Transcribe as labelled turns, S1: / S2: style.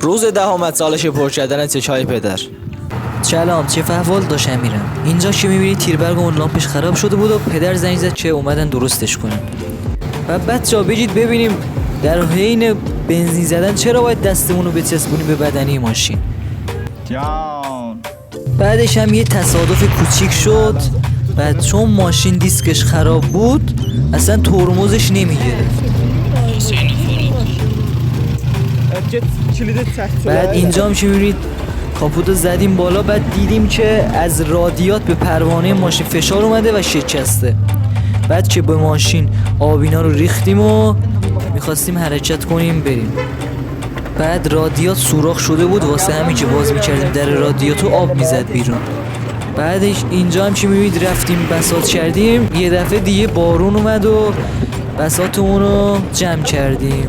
S1: روز دهم سالش پر کردن چشای پدر.
S2: سلام، چه احوال داشت امیرم؟ اینجا که میبینی تیربرگ اون لامپش خراب شده بود و پدر زنگ زد که اومدن درستش کنن. و بچه‌ها بگید ببینیم در حین بنزین زدن چرا باید دستمون رو بچسبونیم به بدنه ماشین.
S3: جان
S2: بعدش هم یه تصادف کوچیک شد. بعد چون ماشین دیسکش خراب بود اصلا ترمزش نمیگرفت. بعد اینجا هم که میبینید کاپوتو زدیم بالا. بعد دیدیم که از رادیات به پروانه ماشین فشار اومده و شکسته. بعد که به ماشین آبینا رو ریختیم و میخواستیم حرکت کنیم بریم. بعد رادیات سوراخ شده بود، واسه همین که باز میکردیم در رادیاتو آب میزد بیرون. بعدش اینجا هم که میبینید رفتیم بساط کردیم، یه دفعه دیگه بارون اومد و بساطمون رو جمع کردیم.